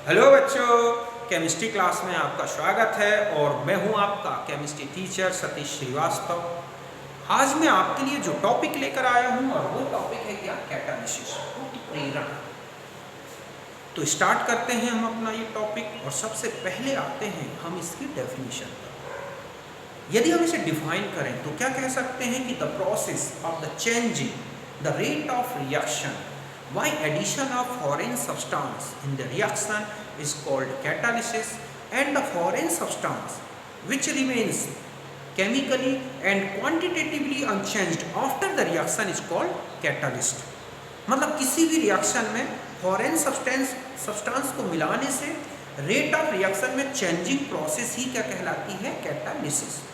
Hello बच्चों, chemistry class में आपका स्वागत है और मैं हूं आपका केमिस्ट्री टीचर सतीश श्रीवास्तव। आज मैं आपके लिए जो टॉपिक लेकर आया हूं और वो टॉपिक है क्या, कैटालिसिस, उत्प्रेरण। तो स्टार्ट करते हैं हम अपना ये टॉपिक और सबसे पहले आते हैं हम इसकी डेफिनेशन पर। यदि हम इसे डिफाइन करें तो क्या कह सकते हैं कि the process of the changing the rate of reaction by addition of foreign substance in the reaction is called catalysis, and the foreign substance which remains chemically and quantitatively unchanged after the reaction is called catalyst। मतलब किसी भी reaction में foreign substance को मिलाने से rate of reaction में changing process ही क्या कहलाती है, कैटालिसिस।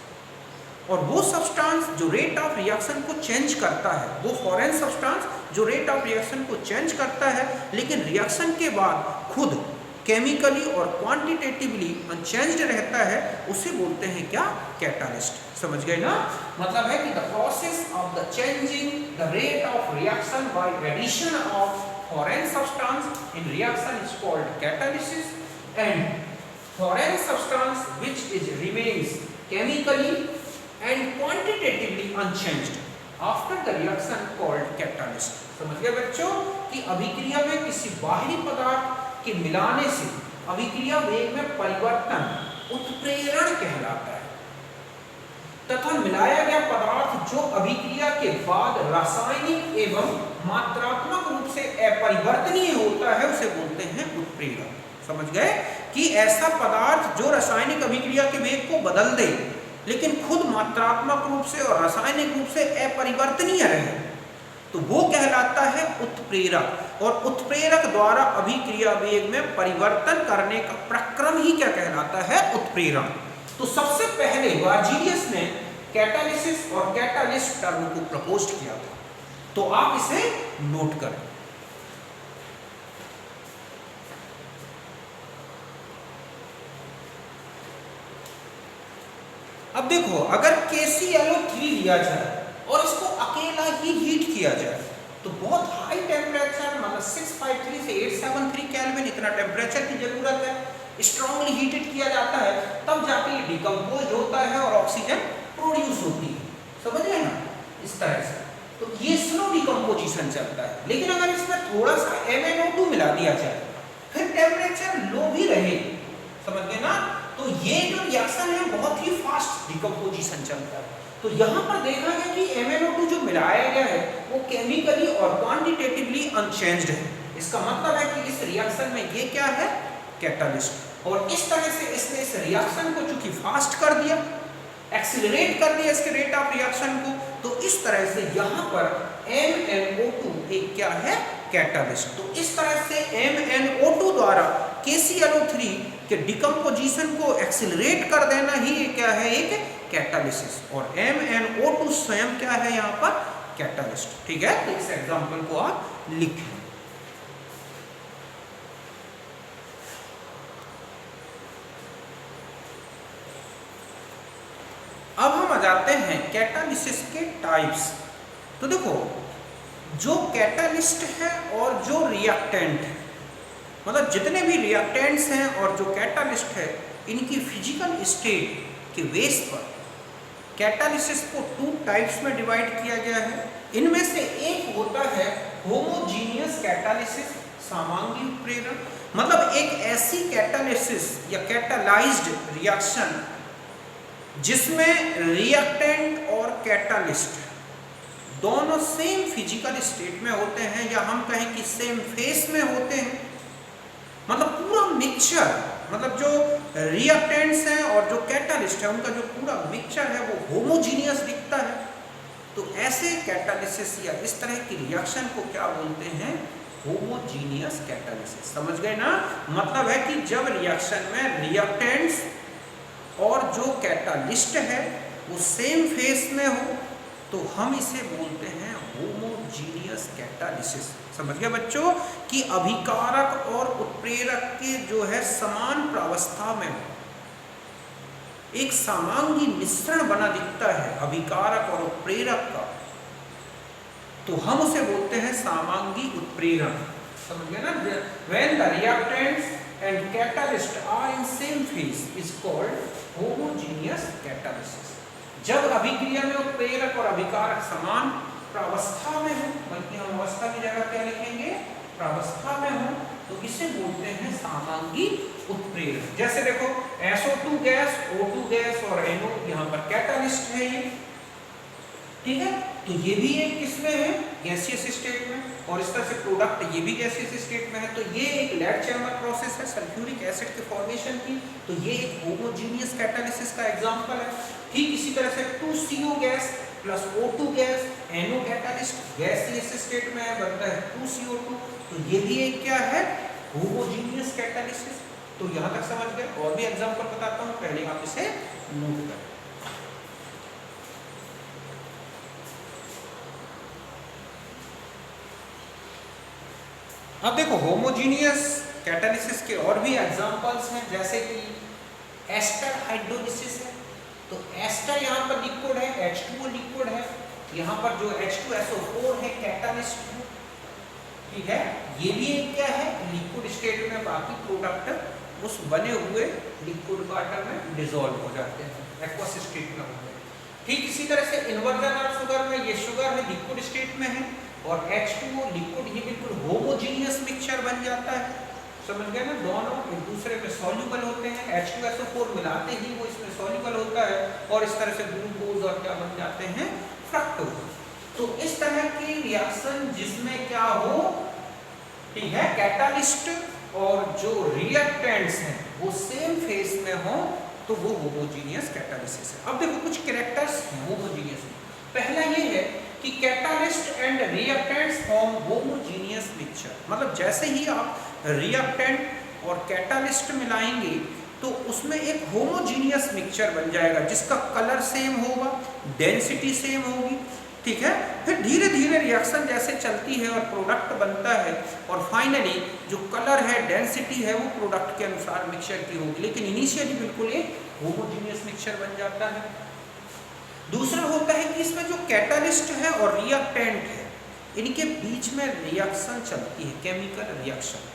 और वो सब्सटेंस जो रेट ऑफ रिएक्शन को चेंज करता है, वो फॉरेन सब्सटेंस जो रेट ऑफ रिएक्शन को चेंज करता है लेकिन रिएक्शन के बाद खुद केमिकली और क्वांटिटेटिवली अनचेंज्ड रहता है, उसे बोलते हैं क्या, कैटालिस्ट। समझ गए ना? मतलब है कि the process of the changing the rate of reaction by addition of foreign substance in reaction is called catalysis, and foreign substance which is remains chemically and quantitatively unchanged after the reaction called catalyst। समझ गए बच्चों कि अभिक्रिया में किसी बाहरी पदार्थ के मिलाने से अभिक्रिया वेग में परिवर्तन उत्प्रेरण कहलाता है, तथा मिलाया गया पदार्थ जो अभिक्रिया के बाद रासायनिक एवं मात्रात्मक रूप से अपरिवर्तनीय होता है उसे बोलते हैं उत्प्रेरक। समझ गए कि ऐसा पदार्थ जो रासायनिक अभिक्रिया के वेग को बदल दे लेकिन खुद मात्रात्मक रूप से और रासायनिक रूप से अपरिवर्तनीय रहे, तो वो कहलाता है उत्प्रेरक। और उत्प्रेरक द्वारा अभिक्रिया वेग में परिवर्तन करने का प्रक्रम ही क्या कहलाता है, उत्प्रेरण। तो सबसे पहले वर्जीनियस ने कैटालिसिस और कैटालिस्ट टर्म को प्रपोज किया था, तो आप इसे नोट करें। अब देखो, अगर KClO3 लिया जाए और इसको अकेला ही हीट किया जाए तो बहुत हाई टेम्परेचर, मतलब 653 से 873 केल्विन इतना टेम्परेचर की जरूरत है, स्ट्रांगली हीटेड किया जाता है, तब जाके ये डिकम्पोज होता है और ऑक्सीजन प्रोड्यूस होती है। समझ गए ना? इस तरह से तो ये स्लो डिकम्पोजिशन चलता है। लेकिन अगर इसमें थोड़ा सा MnO2 मिला दिया जाए फिर टेम्परेचर लो भी रहे, समझ गए ना, तो ये जो रिएक्शन है बहुत ही फास्ट डिकम्पोजिशन चलता है। तो यहाँ पर देखा गया कि MnO2 जो मिलाया गया है वो केमिकली और क्वांटिटेटिवली अनचेंज्ड है। इसका मतलब है कि इस रिएक्शन में ये क्या है, कैटालिस्ट। और इस तरह से इसने इस रिएक्शन को चूंकि फास्ट कर दिया, एक्सीलरेट कर दिया इसके रेट ऑफ रिएक्शन को, तो इस तरह से यहाँ पर MnO2 एक क्या है, कैटालिस्ट। तो इस तरह से MnO2 द्वारा KClO3 के डिकम्पोजिशन को एक्सीलरेट कर देना ही ये क्या है, एक कैटालिसिस। और MnO2 स्वयं क्या है यहाँ पर, कैटालिस्ट। ठीक है, तो इस एग्जांपल को आप लिखें। अब हम आ जाते हैं कैटालिसिस के टाइप्स। तो देखो, जो कैटालिस्ट है और जो रिएक्टेंट है, मतलब जितने भी रिएक्टेंट्स हैं और जो कैटालिस्ट है, इनकी फिजिकल स्टेट के बेस पर कैटालिसिस को 2 टाइप्स में डिवाइड किया गया है। इनमें से एक होता है होमोजीनियस कैटालिसिस, समांगी उत्प्रेरण। मतलब एक ऐसी कैटालिसिस या कैटालाइज्ड रिएक्शन जिसमें रिएक्टेंट और कैटालिस्ट दोनों सेम फिजिकल स्टेट में होते हैं, या हम कहें कि सेम फेस में होते हैं। मतलब पूरा मिक्सचर, मतलब जो रिएक्टेंट्स हैं और जो कैटालिस्ट है उनका जो पूरा मिक्सचर है वो होमोजीनियस दिखता है। तो ऐसे कैटालिसिस या इस तरह की रिएक्शन को क्या बोलते हैं, होमोजीनियस कैटालिसिस। समझ गए ना? मतलब है कि जब रिएक्शन में रिएक्टेंट्स और जो कैटालिस्ट है वो सेम फेस में हो तो हम इसे बोलते हैं होमोजीनियस कैटालिसिस। समझ गए बच्चों कि अभिकारक और उत्प्रेरक के जो है समान प्रावस्था में एक समांगी मिश्रण बना दिखता है अभिकारक और उत्प्रेरक का, तो हम उसे बोलते हैं समांगी उत्प्रेरण। समझ गए ना? When the reactants and catalyst are in same phase is called homogeneous catalysis. जब अभिक्रिया में उत्प्रेरक और अभिकारक समान प्रावस्था में हो, बल्कि हम अवस्था की जगह क्या लिखेंगे, प्रावस्था में हो, तो इसे बोलते हैं समांगी उत्प्रेरक। जैसे देखो SO2 गैस, O2 गैस और NO यहाँ पर कैटालिस्ट है ये, ठीक है। तो ये भी एक किसमें है, गैसियस स्टेट में, और इस तरह से प्रोडक्ट ये भी गैसियस स्टेट में है। तो ये एक लेड चैम्बर प्रोसेस है सल्फ्यूरिक एसिड के फॉर्मेशन की, तो ये एक होमोजीनियस कैटालिसिस का एग्जांपल है। ठीक इसी तरह से 2CO gas plus O2 gas, NO catalyst gaseous state में है, बनता है 2CO2, तो ये भी एक क्या है, होमोजीनियस कैटालिसिस। तो यहाँ तक समझ गए। और भी एग्जांपल बताता हूँ, पहले आप इसे नोट करें। अब देखो होमोजीनियस कैटालिसिस के और भी एग्जांपल्स हैं, जैसे कि एस्टर हाइड्रोलिसिस है। तो एस्टर यहाँ पर लिक्विड है, H2O लिक्विड है, यहाँ पर जो H2SO4 है कैटालिस्ट है, ठीक है। ये भी एक क्या है, लिक्विड स्टेट में, बाकी प्रोडक्ट उस बने हुए लिक्विड वाटर में डिसॉल्व हो जाते हैं, एक्वस स्टेट में होते हैं। ठीक इसी तरह से इन्वर्जन ऑफ शुगर में, ये शुगर है लिक्विड स्टेट में है, और H2O लिक्विड, ये बिल्कुल होमोजीनियस मिक्सचर बन जाता है, समझ गए ना। दोनों एक दूसरे में सॉल्युबल होते हैं, H2SO4 मिलाते ही वो इसमें सॉल्युबल होता है, और इस तरह से ग्लूकोज और क्या बन जाते हैं, फ्रक्टोज। तो इस तरह की रिएक्शन जिसमें क्या हो, ठीक है, कैटालिस्ट और जो रिएक्टेंट्स हैं वो सेम फेज में हो, तो वो होमोजीनियस कैटालिसिस है। अब देखो कुछ कैरेक्टर्स हैं होमोजीनियस में। पहला ये है कि catalyst and reactants form homogeneous mixture, मतलब जैसे ही आप रिएक्टेंट और कैटालिस्ट मिलाएंगे तो उसमें एक होमोजीनियस मिक्सचर बन जाएगा, जिसका कलर सेम होगा, डेंसिटी सेम होगी, ठीक है। फिर धीरे धीरे रिएक्शन जैसे चलती है और प्रोडक्ट बनता है, और फाइनली जो कलर है, डेंसिटी है, वो प्रोडक्ट के अनुसार मिक्सचर की होगी, लेकिन इनिशियली बिल्कुल एक होमोजीनियस मिक्सचर बन जाता है। दूसरा होता है कि इसमें जो कैटालिस्ट है और रिएक्टेंट है, इनके बीच में रिएक्शन चलती है, केमिकल रिएक्शन।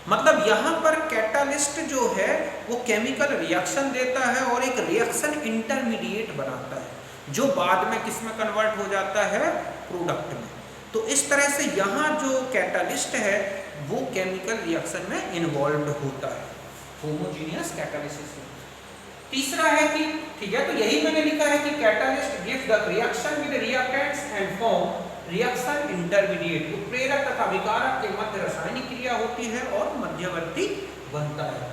मतलब यहाँ पर कैटालिस्ट जो है वो केमिकल रिएक्शन देता है और एक रिएक्शन इंटरमीडिएट बनाता है, जो बाद में किस में कन्वर्ट हो जाता है, प्रोडक्ट में। तो इस तरह से यहाँ जो कैटालिस्ट है वो केमिकल रिएक्शन में इन्वॉल्व होता है, होमोजीनियस कैटालिसिस में। तीसरा है कि, ठीक है, तो यही मैंने लिखा है कि catalyst gives the reaction with reactants and form reaction intermediate. उत्प्रेरक तथा अभिकारक के मध्य रासायनिक क्रिया होती है और मध्यवर्ती बनता है।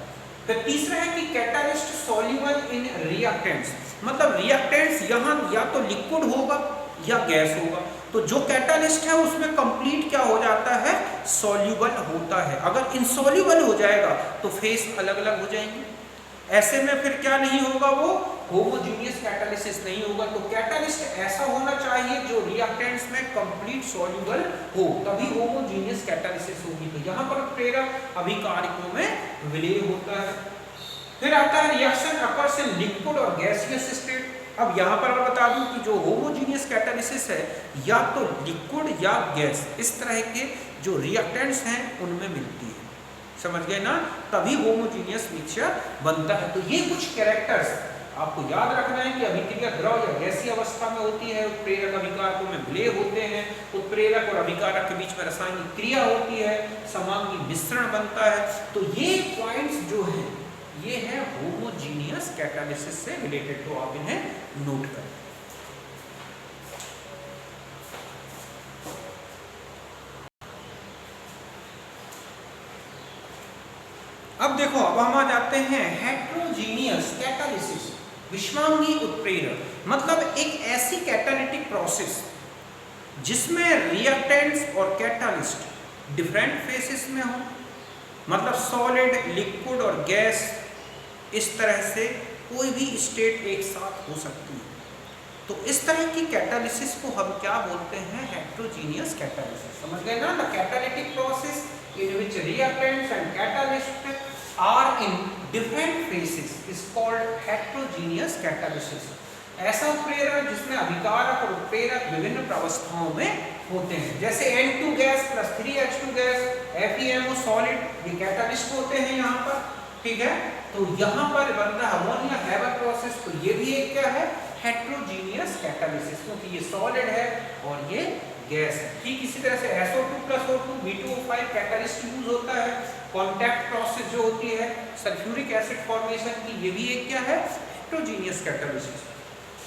फिर तीसरा है कि कैटालिस्ट सॉल्युबल इन रिएक्टेंट्स, मतलब रिएक्टेंट्स यहाँ या तो लिक्विड होगा या गैस होगा, तो जो कैटालिस्ट है उसमें कंप्लीट क्या हो जाता है, सॉल्युबल होता है। अगर इनसॉल्युबल हो जाएगा तो फेस अलग अलग हो जाएंगे, ऐसे में फिर क्या नहीं होगा, वो होमोजीनियस कैटालिसिस नहीं होगा। तो कैटालिस्ट ऐसा होना चाहिए जो रिएक्टेंट्स में कंप्लीट सॉल्युबल हो, तभी होमोजीनियस कैटालिसिस होगी। तो यहाँ पर प्रेरक अभिकारकों में विलय होता है। फिर आता है रिएक्शन अकर्स इन लिक्विड और गैसियस स्टेट। अब यहाँ पर मैं बता दूं कि जो होमोजीनियस कैटालिसिस है या तो लिक्विड या गैस, इस तरह के जो रिएक्टेंट्स हैं उनमें मिलती है, समझ गए ना, तभी होमोजीनियस मिक्सचर बनता है। तो ये कुछ कैरेक्टर्स आपको याद रखना है कि अभिक्रिया द्रव या गैसीय अवस्था में होती है, उत्प्रेरक अभिकारकों में विलय होते हैं, उत्प्रेरक और अभिकारक के बीच में रासायनिक क्रिया होती है, समांगी मिश्रण बनता है। तो ये पॉइंट्स जो हैं ये है होमोजीनियस कैटालिसिस से रिलेटेड, तो आप इन्हें नोट करें। अब देखो, अब हम आ जाते हैं हेट्रोजीनियस कैटालिसिस, विषमांगी उत्प्रेरक, मतलब एक ऐसी कैटालिटिक प्रोसेस जिसमें रिएक्टेंट्स और कैटालिस्ट डिफरेंट फेसेस में हो, मतलब सॉलिड, लिक्विड और गैस, इस तरह से कोई भी स्टेट एक साथ हो सकती है। तो इस तरह की कैटालिसिस को हम क्या बोलते हैं, हेट्रोजीनियस कैटालिसिस। समझ गए ना, the catalytic process in which reactants and catalysts are in different phases is called heterogeneous catalysis। ऐसा उत्प्रेरक जिसमें अभिकारक और उत्प्रेरक विभिन्न प्रावस्थाओं में होते हैं, जैसे N2 gas plus 3H2 gas, FeMO solid, ये कैटालिस्ट होते हैं यहाँ पर, ठीक है। तो यहाँ पर बनता है अमोनिया हैवर प्रोसेस, तो ये भी एक क्या है, हेट्रोजीनियस कैटालिसिस, क्योंकि ये सॉलिड है और ये गैस है। ठीक इसी तरह से SO2 + O2 B2O5 catalyst use होता है। कॉन्टैक्ट प्रोसेस जो होती है सल्फ्यूरिक एसिड फॉर्मेशन की, ये भी एक क्या है, हेट्रोजीनियस कैटालिसिस।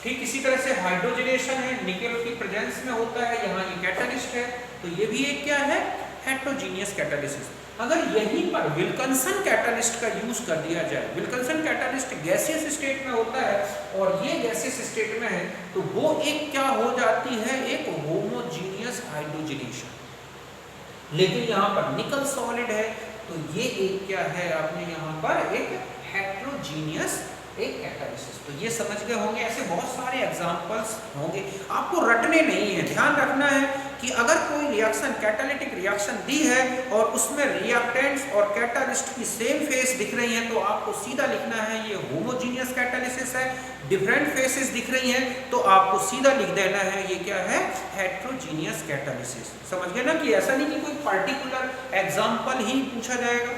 ठीक इसी तरह से हाइड्रोजनेशन है, निकल की प्रेजेंस में होता है, यहाँ ये कैटालिस्ट है, तो ये भी एक क्या है, हेट्रोजीनियस कैटालिसिस। अगर यहीं पर विल्किंसन कैटालिस्ट का यूज कर दिया जाए, विल्किंसन कैटालिस्ट गैसियस स्टेट में होता है और ये गैसियस स्टेट में है, तो वो एक क्या हो जाती है, एक होमोजीनियस हाइड्रोजनेशन। लेकिन यहाँ पर निकल सॉलिड है, तो ये एक क्या है, आपने यहाँ पर एक हेट्रोजीनियस एक कैटालिसिस। तो ये समझ गए होंगे, ऐसे बहुत सारे एग्जांपल्स होंगे, आपको रटने नहीं है। ध्यान रखना है कि अगर कोई रिएक्शन कैटालिटिक रिएक्शन दी है और उसमें रिएक्टेंट्स और कैटालिस्ट की सेम फेस दिख रही हैं, तो आपको सीधा लिखना है ये होमोजीनियस कैटालिसिस है। डिफरेंट फेसेस दिख रही हैं तो आपको सीधा लिख देना है ये क्या है, हेट्रोजीनियस कैटालिसिस। समझ गए ना, कि ऐसा नहीं कि कोई पर्टिकुलर एग्जाम्पल ही पूछा जाएगा।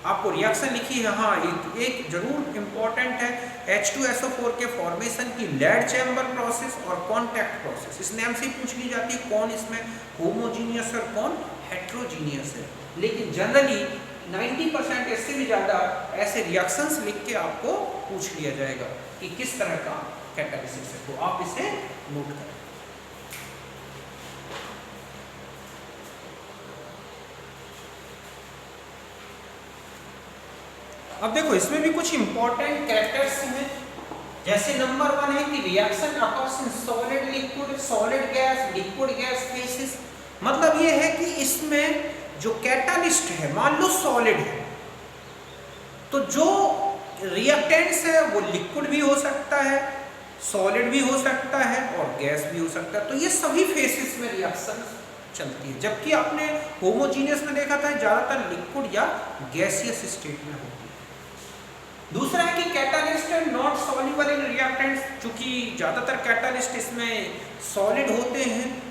आपको रिएक्शन लिखी है, हाँ एक जरूर इंपॉर्टेंट है, H2SO4 के फॉर्मेशन की लेड चैम्बर प्रोसेस और कॉन्टैक्ट प्रोसेस, इस नेम से पूछ ली जाती है कौन इसमें होमोजीनियस और कौन हेट्रोजीनियस है। लेकिन जनरली 90% इससे भी ज़्यादा ऐसे रिएक्शंस लिख के आपको पूछ लिया जाएगा कि किस तरह का कैटालिसिस है, तो आप इसे नोट करें। अब देखो इसमें भी कुछ इंपॉर्टेंट कैरेक्टर्स हैं, जैसे नंबर 1 है कि reaction occurs in solid liquid, solid gas, liquid gas faces. मतलब ये है कि इसमें जो कैटालिस्ट है, मान लो सॉलिड है, तो जो रिएक्टेंट्स है वो लिक्विड भी हो सकता है, सॉलिड भी हो सकता है और गैस भी हो सकता है। तो ये सभी फेसेस में रिएक्शन चलती है, जबकि आपने होमोजीनियस में देखा था ज्यादातर लिक्विड या गैसियस स्टेट में होती है। दूसरा है कि catalyst not soluble in reactants, चूंकि ज्यादातर कैटालिस्ट इसमें सॉलिड होते हैं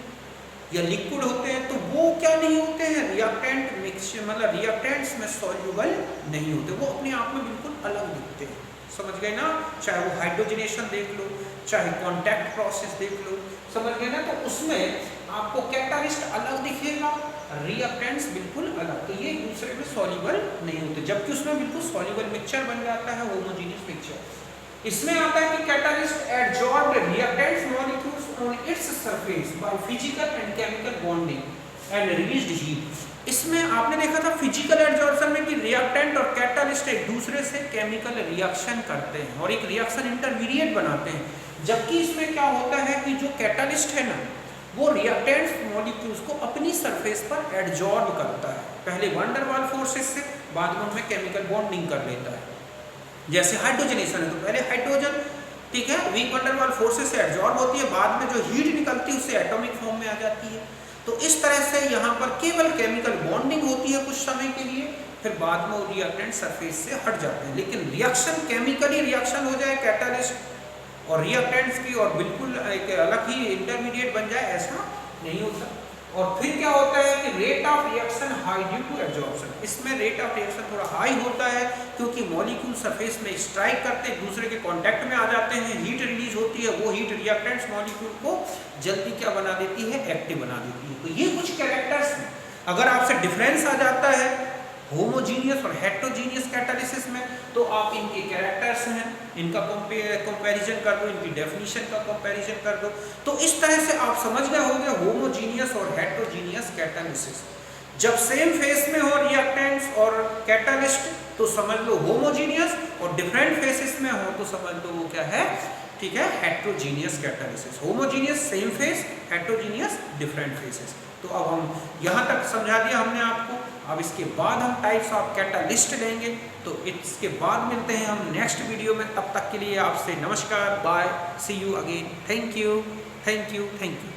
या लिक्विड होते हैं, तो वो क्या नहीं होते हैं, रिएक्टेंट मिक्सचर, मतलब रिएक्टेंट्स में सॉल्युबल नहीं होते, वो अपने आप में बिल्कुल अलग दिखते हैं। समझ गए ना, चाहे वो हाइड्रोजनेशन देख लो, चाहे कॉन्टैक्ट प्रोसेस देख लो, समझ गए ना। तो उसमें आपको कैटालिस्ट अलग दिखेगा, रिएक्टेंट्स बिल्कुल अलग, तो ये एक दूसरे में सॉल्युबल नहीं होते, जबकि उसमें बिल्कुल सॉल्युबल मिक्सचर बन जाता है, होमोजेनियस मिक्सचर। इसमें आता है कि catalyst adsorb reactants molecules on its surface by physical and chemical bonding and released heat. इसमें आपने देखा था फिजिकल एडजॉर्प्शन में कि रिएक्टेंट और कैटालिस्ट एक दूसरे से केमिकल रिएक्शन करते हैं और एक रिएक्शन इंटरमीडिएट बनाते हैं, जबकि इसमें क्या होता है कि जो कैटालिस्ट है ना, वो रिएक्टेंट्स मॉलिक्यूल्स को अपनी सरफेस पर एडजॉर्ब करता है, पहले वैन डर वाल फोर्सेस से, बाद में उनमें केमिकल बॉन्डिंग कर लेता है। जैसे हाइड्रोजनेशन है, तो पहले हाइड्रोजन, ठीक है, वीक वैन डर वाल फोर्सेस से एडजॉर्ब होती है, बाद में जो हीट निकलती है उससे एटॉमिक फॉर्म में आ जाती है। तो इस तरह से यहाँ पर केवल केमिकल बॉन्डिंग होती है कुछ समय के लिए, फिर बाद में वो रिएक्टेंट सरफेस से हट जाते हैं। लेकिन रिएक्शन केमिकली रिएक्शन हो जाए कैटालिस्ट और रिएक्टेंट्स की और बिल्कुल एक अलग ही इंटरमीडिएट बन जाए, ऐसा नहीं होता। और फिर क्या होता है कि rate of reaction high due to absorption, इसमें रेट ऑफ रिएक्शन थोड़ा हाई होता है क्योंकि मॉलिक्यूल सरफेस में स्ट्राइक करते एक दूसरे के कांटेक्ट में आ जाते हैं, हीट रिलीज होती है, वो हीट रिएक्टेंट्स मॉलिक्यूल को जल्दी क्या बना देती है, एक्टिव बना देती है। तो ये कुछ कैरेक्टर्स हैं। अगर आपसे डिफरेंस आ जाता है होमोजीनियस और हेट्रोजीनियस कैटालिसिस में, तो आप इनके कैरेक्टर्स हैं, इनका कंपैरिजन कर दो, इनकी डेफिनेशन का कंपैरिजन कर दो। तो इस तरह से आप समझ गए होंगे होमोजीनियस और हेट्रोजीनियस कैटालिसिस। जब सेम फेस में हो रिएक्टेंट्स और कैटालिस्ट तो समझ लो होमोजीनियस, और डिफरेंट फेसेस में हो तो समझ लो वो क्या है, ठीक है, heterogeneous catalysis. Homogeneous same face, heterogeneous different phases. तो अब हम यहाँ तक समझा दिया हमने आपको। अब इसके बाद हम टाइप्स ऑफ कैटालिस्ट लेंगे, तो इसके बाद मिलते हैं हम नेक्स्ट वीडियो में। तब तक के लिए आपसे नमस्कार, bye, see you again, thank you, thank you, thank you.